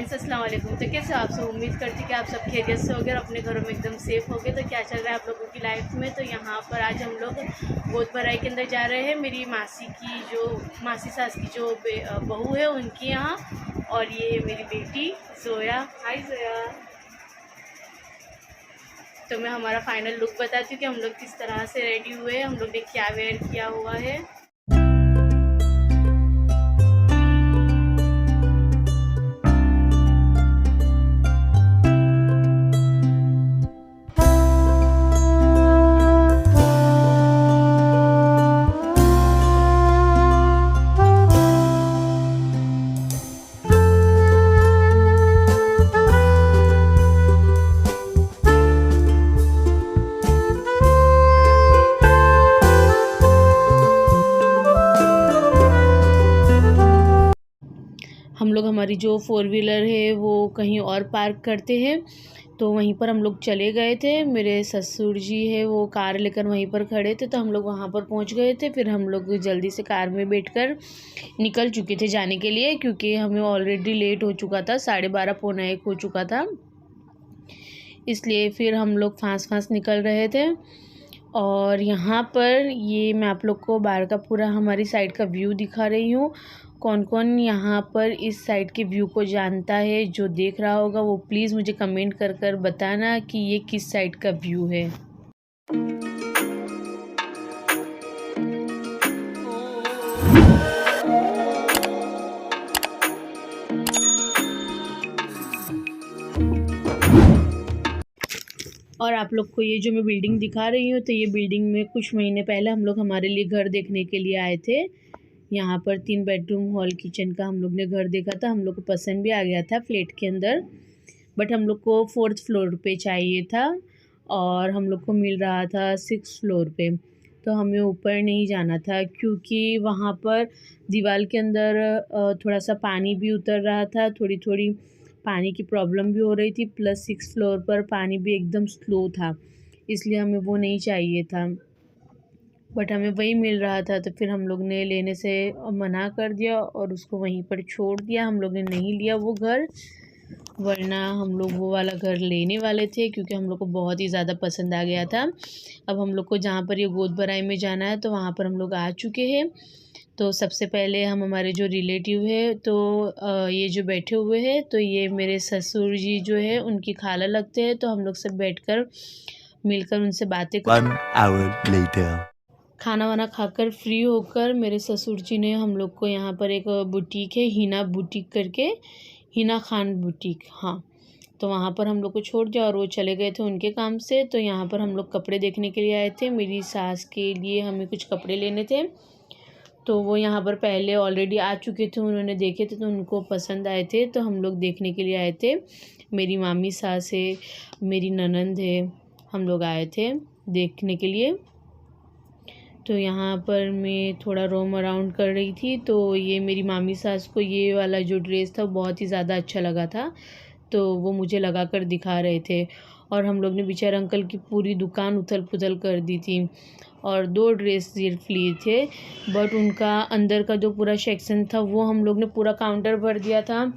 Friends, अस्सलाम वालेकुम। तो कैसे हो आप सब? उम्मीद करती कि आप सब खैरियत से होगे और अपने घरों में एकदम सेफ़ होगे। तो क्या चल रहा है आप लोगों की लाइफ में? तो यहाँ पर आज हम लोग गोद भराई के अंदर जा रहे हैं। मेरी मासी सास की जो बहू है उनके यहाँ, और ये मेरी बेटी जोया। हाय जोया। तो मैं हमारा फाइनल लुक बताती हूँ कि हम लोग किस तरह से रेडी हुए। हम लोग ने क्या वेयर किया हुआ है। हम लोग हमारी जो 4 व्हीलर है वो कहीं और पार्क करते हैं, तो वहीं पर हम लोग चले गए थे। मेरे ससुर जी है वो कार लेकर वहीं पर खड़े थे, तो हम लोग वहाँ पर पहुँच गए थे। फिर हम लोग जल्दी से कार में बैठकर निकल चुके थे जाने के लिए, क्योंकि हमें ऑलरेडी लेट हो चुका था, 12:30 पौना 1 हो चुका था। इसलिए फिर हम लोग फांस निकल रहे थे। और यहाँ पर ये मैं आप लोग को बाहर का पूरा हमारी साइड का व्यू दिखा रही हूँ। कौन कौन यहाँ पर इस साइड के व्यू को जानता है, जो देख रहा होगा वो प्लीज़ मुझे कमेंट कर बताना कि ये किस साइड का व्यू है। और आप लोग को ये जो मैं बिल्डिंग दिखा रही हूँ, तो ये बिल्डिंग में कुछ महीने पहले हम लोग हमारे लिए घर देखने के लिए आए थे। यहाँ पर 3 बेडरूम हॉल किचन का हम लोग ने घर देखा था। हम लोग को पसंद भी आ गया था फ्लैट के अंदर, बट हम लोग को 4th फ्लोर पे चाहिए था और हम लोग को मिल रहा था 6th फ्लोर पे। तो हमें ऊपर नहीं जाना था, क्योंकि वहाँ पर दीवार के अंदर थोड़ा सा पानी भी उतर रहा था, थोड़ी पानी की प्रॉब्लम भी हो रही थी, प्लस 6th फ्लोर पर पानी भी एकदम स्लो था, इसलिए हमें वो नहीं चाहिए था। बट हमें वही मिल रहा था, तो फिर हम लोग ने लेने से मना कर दिया और उसको वहीं पर छोड़ दिया। हम लोग ने नहीं लिया वो घर, वरना हम लोग वो वाला घर लेने वाले थे, क्योंकि हम लोग को बहुत ही ज़्यादा पसंद आ गया था। अब हम लोग को जहाँ पर ये गोद भराई में जाना है, तो वहाँ पर हम लोग आ चुके हैं। तो सबसे पहले हम हमारे जो रिलेटिव है, तो ये जो बैठे हुए हैं, तो ये मेरे ससुर जी जो है उनकी खाला लगते हैं। तो हम लोग सब बैठकर मिलकर उनसे बातें खाना वाना खाकर फ्री होकर मेरे ससुर जी ने हम लोग को यहाँ पर एक बुटीक है, हिना बुटीक करके, हिना खान बुटीक, हाँ, तो वहाँ पर हम लोग को छोड़ दिया और वो चले गए थे उनके काम से। तो यहाँ पर हम लोग कपड़े देखने के लिए आए थे। मेरी सास के लिए हमें कुछ कपड़े लेने थे, तो वो यहाँ पर पहले ऑलरेडी आ चुके थे, उन्होंने देखे थे तो उनको पसंद आए थे, तो हम लोग देखने के लिए आए थे। मेरी मामी सास है, मेरी ननंद है, हम लोग आए थे देखने के लिए। तो यहाँ पर मैं थोड़ा रोम अराउंड कर रही थी, तो ये मेरी मामी सास को ये वाला जो ड्रेस था बहुत ही ज़्यादा अच्छा लगा था, तो वो मुझे लगा कर दिखा रहे थे। और हम लोग ने बेचारे अंकल की पूरी दुकान उथल पुथल कर दी थी, और 2 ड्रेस सिर्फ लिए थे, बट उनका अंदर का जो पूरा सेक्शन था वो हम लोग ने पूरा काउंटर भर दिया था।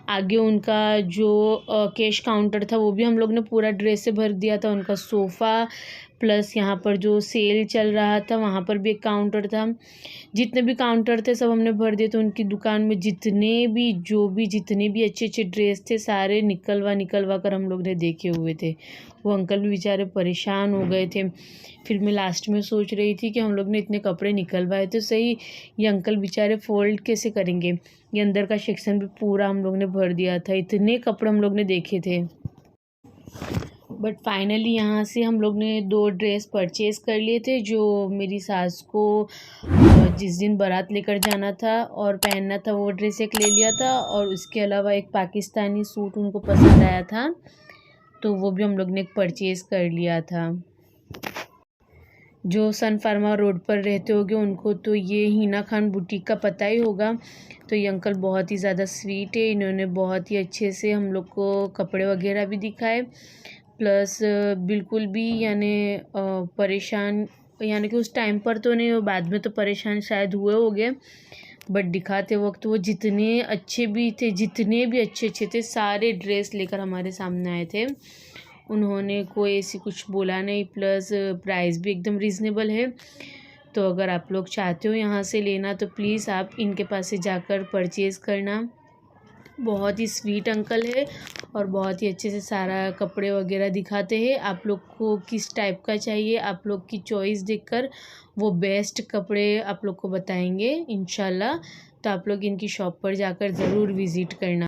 आगे उनका जो कैश काउंटर था वो भी हम लोग ने पूरा ड्रेस से भर दिया था। उनका सोफ़ा, प्लस यहाँ पर जो सेल चल रहा था वहाँ पर भी एक काउंटर था। जितने भी काउंटर थे सब हमने भर दिए। तो उनकी दुकान में जितने भी अच्छे ड्रेस थे, सारे निकलवा कर हम लोग ने देखे हुए थे। वो अंकल भी बेचारे परेशान हो गए थे। फिर मैं लास्ट में सोच रही थी कि हम लोग ने इतने कपड़े निकलवाए तो सही, ये अंकल बेचारे फोल्ड कैसे करेंगे। ये अंदर का सेक्शन भी पूरा हम लोग ने भर दिया था, इतने कपड़े हम लोग ने देखे थे। बट फाइनली यहाँ से हम लोग ने 2 ड्रेस परचेज़ कर लिए थे, जो मेरी सास को जिस दिन बारात लेकर जाना था और पहनना था, वो ड्रेस एक ले लिया था। और उसके अलावा एक पाकिस्तानी सूट उनको पसंद आया था, तो वो भी हम लोग ने परचेज़ कर लिया था। जो सन फार्मा रोड पर रहते होंगे उनको तो ये हिना खान बुटीक का पता ही होगा। तो ये अंकल बहुत ही ज़्यादा स्वीट है, इन्होंने बहुत ही अच्छे से हम लोग को कपड़े वगैरह भी दिखाए, प्लस बिल्कुल भी परेशान, यानी कि उस टाइम पर तो नहीं, बाद में तो परेशान शायद हुए होंगे, बट दिखाते वक्त वो जितने अच्छे भी थे, जितने भी अच्छे थे, सारे ड्रेस लेकर हमारे सामने आए थे। उन्होंने कोई ऐसी कुछ बोला नहीं, प्लस प्राइस भी एकदम रीज़नेबल है। तो अगर आप लोग चाहते हो यहाँ से लेना तो प्लीज़ आप इनके पास से जाकर परचेज़ करना। बहुत ही स्वीट अंकल है और बहुत ही अच्छे से सारा कपड़े वगैरह दिखाते हैं। आप लोग को किस टाइप का चाहिए, आप लोग की चॉइस देखकर वो बेस्ट कपड़े आप लोग को बताएंगे इंशाल्लाह। तो आप लोग इनकी शॉप पर जाकर ज़रूर विज़िट करना।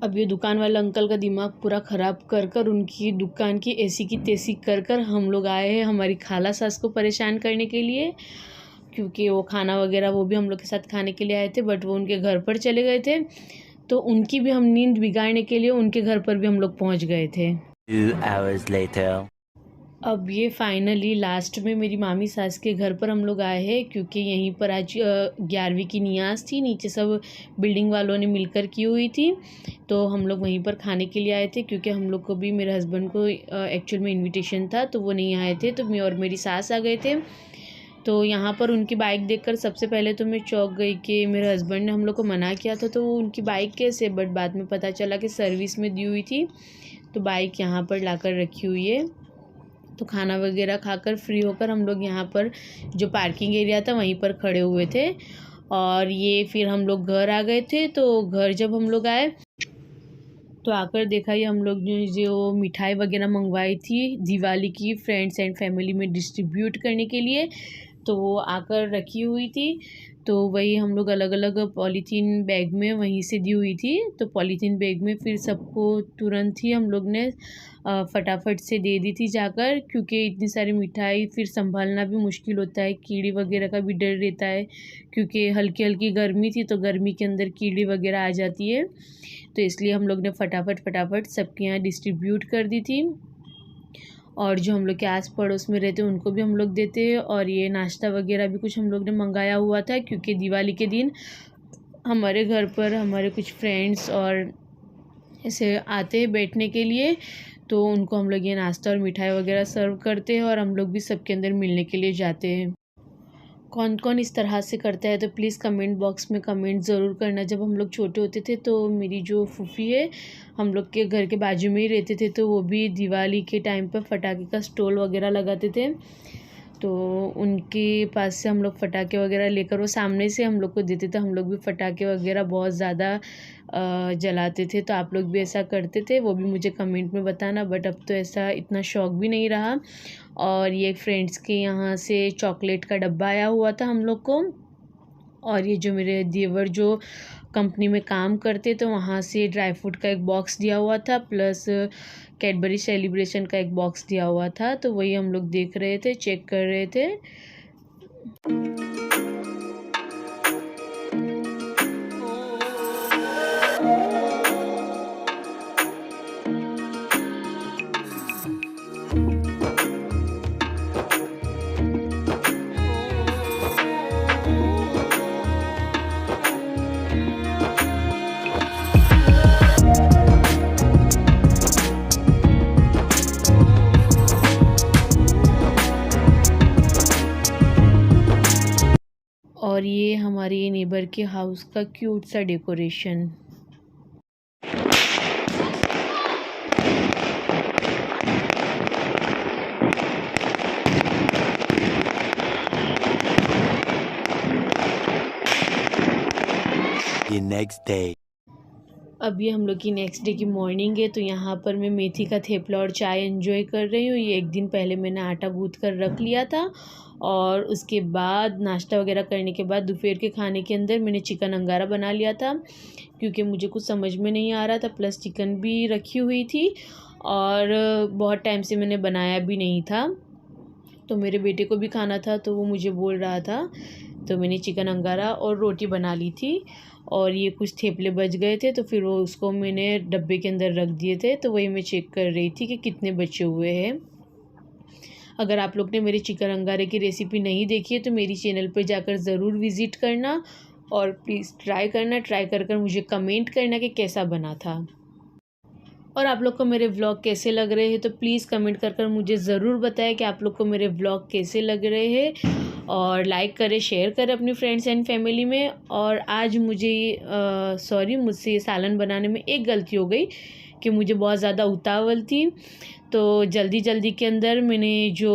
अब ये दुकान वाले अंकल का दिमाग पूरा ख़राब कर कर उनकी दुकान की ऐसी की तैसी कर कर हम लोग आए हैं हमारी खाला सास को परेशान करने के लिए, क्योंकि वो खाना वगैरह वो भी हम लोग के साथ खाने के लिए आए थे, बट वो उनके घर पर चले गए थे। तो उनकी भी हम नींद बिगाड़ने के लिए उनके घर पर भी हम लोग पहुँच गए थे। 2 hours later. अब ये फाइनली लास्ट में मेरी मामी सास के घर पर हम लोग आए हैं, क्योंकि यहीं पर आज 11वीं की नियाज़ थी। नीचे सब बिल्डिंग वालों ने मिलकर की हुई थी, तो हम लोग वहीं पर खाने के लिए आए थे। क्योंकि हम लोग को भी, मेरे हस्बैंड को एक्चुअल में इनविटेशन था, तो वो नहीं आए थे, तो मैं और मेरी सास आ गए थे। तो यहाँ पर उनकी बाइक देखकर सबसे पहले तो मैं चौंक गई कि मेरे हस्बैंड ने हम लोग को मना किया था, तो वो उनकी बाइक कैसे, बट बाद में पता चला कि सर्विस में दी हुई थी, तो बाइक यहाँ पर लाकर रखी हुई है। तो खाना वगैरह खाकर फ्री होकर हम लोग यहाँ पर जो पार्किंग एरिया था वहीं पर खड़े हुए थे। और ये फिर हम लोग घर आ गए थे। तो घर जब हम लोग आए तो आकर देखा ये हम लोग जो मिठाई वगैरह मंगवाई थी दिवाली की फ्रेंड्स एंड फैमिली में डिस्ट्रीब्यूट करने के लिए, तो वो आकर रखी हुई थी। तो वही हम लोग अलग अलग पॉलीथीन बैग में वहीं से दी हुई थी। तो पॉलीथीन बैग में फिर सबको तुरंत ही हम लोग ने फटाफट से दे दी थी जाकर, क्योंकि इतनी सारी मिठाई फिर संभालना भी मुश्किल होता है, कीड़ी वगैरह का भी डर रहता है, क्योंकि हल्की हल्की गर्मी थी, तो गर्मी के अंदर कीड़ी वगैरह आ जाती है। तो इसलिए हम लोग ने फटाफट सबके यहाँ डिस्ट्रीब्यूट कर दी थी। और जो हम लोग के आस पड़ोस में रहते उनको भी हम लोग देते। और ये नाश्ता वगैरह भी कुछ हम लोग ने मंगाया हुआ था, क्योंकि दिवाली के दिन हमारे घर पर हमारे कुछ फ्रेंड्स और ऐसे आते हैं बैठने के लिए, तो उनको हम लोग ये नाश्ता और मिठाई वगैरह सर्व करते हैं, और हम लोग भी सबके अंदर मिलने के लिए जाते हैं। कौन कौन इस तरह से करता है तो प्लीज़ कमेंट बॉक्स में कमेंट ज़रूर करना। जब हम लोग छोटे होते थे तो मेरी जो फूफी है हम लोग के घर के बाजू में ही रहते थे, तो वो भी दिवाली के टाइम पर पटाखे का स्टॉल वगैरह लगाते थे। तो उनके पास से हम लोग पटाखे वगैरह लेकर, वो सामने से हम लोग को देते थे। हम लोग भी पटाखे वगैरह बहुत ज़्यादा जलाते थे। तो आप लोग भी ऐसा करते थे वो भी मुझे कमेंट में बताना। बट अब तो ऐसा इतना शौक भी नहीं रहा। और ये फ्रेंड्स के यहाँ से चॉकलेट का डब्बा आया हुआ था हम लोग को। और ये जो मेरे देवर जो कंपनी में काम करते तो वहाँ से ड्राई फ्रूट का एक बॉक्स दिया हुआ था, प्लस कैडबरी सेलिब्रेशन का एक बॉक्स दिया हुआ था। तो वही हम लोग देख रहे थे, चेक कर रहे थे। और ये हमारे नेबर के हाउस का क्यूट सा डेकोरेशन। The next day. अब ये हम लोग की नेक्स्ट डे की मॉर्निंग है। तो यहाँ पर मैं मेथी का थेपला और चाय एंजॉय कर रही हूँ। ये एक दिन पहले मैंने आटा गूँथ कर रख लिया था और उसके बाद नाश्ता वगैरह करने के बाद दोपहर के खाने के अंदर मैंने चिकन अंगारा बना लिया था, क्योंकि मुझे कुछ समझ में नहीं आ रहा था, प्लस चिकन भी रखी हुई थी और बहुत टाइम से मैंने बनाया भी नहीं था। तो मेरे बेटे को भी खाना था तो वो मुझे बोल रहा था, तो मैंने चिकन अंगारा और रोटी बना ली थी। और ये कुछ थेपले बच गए थे तो फिर वो उसको मैंने डब्बे के अंदर रख दिए थे। तो वही मैं चेक कर रही थी कि कितने बचे हुए हैं। अगर आप लोग ने मेरे चिकन अंगारे की रेसिपी नहीं देखी है तो मेरी चैनल पर जाकर ज़रूर विज़िट करना और प्लीज़ ट्राई कर मुझे कमेंट करना कि कैसा बना था। और आप लोग को मेरे व्लॉग कैसे लग रहे हैं तो प्लीज़ कमेंट कर मुझे ज़रूर बताएं कि आप लोग को मेरे व्लॉग कैसे लग रहे हैं। और लाइक करें, शेयर करें अपनी फ्रेंड्स एंड फैमिली में। और आज मुझे मुझसे ये सालन बनाने में एक गलती हो गई कि मुझे बहुत ज़्यादा उतावल थी। तो जल्दी के अंदर मैंने जो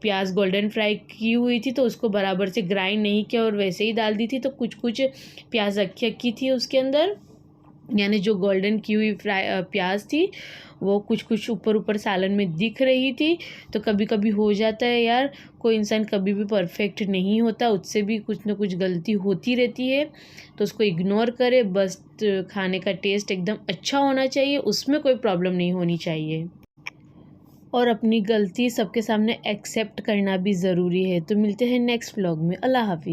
प्याज गोल्डन फ्राई की हुई थी तो उसको बराबर से ग्राइंड नहीं किया और वैसे ही डाल दी थी। तो कुछ प्याज अक्की थी उसके अंदर, यानी जो गोल्डन की हुई प्याज थी वो कुछ ऊपर सालन में दिख रही थी। तो कभी कभी हो जाता है यार, कोई इंसान कभी भी परफेक्ट नहीं होता, उससे भी कुछ ना कुछ गलती होती रहती है। तो उसको इग्नोर करे, बस खाने का टेस्ट एकदम अच्छा होना चाहिए, उसमें कोई प्रॉब्लम नहीं होनी चाहिए। और अपनी गलती सबके सामने एक्सेप्ट करना भी ज़रूरी है। तो मिलते हैं नेक्स्ट व्लॉग में। अल्लाह हाफिज़।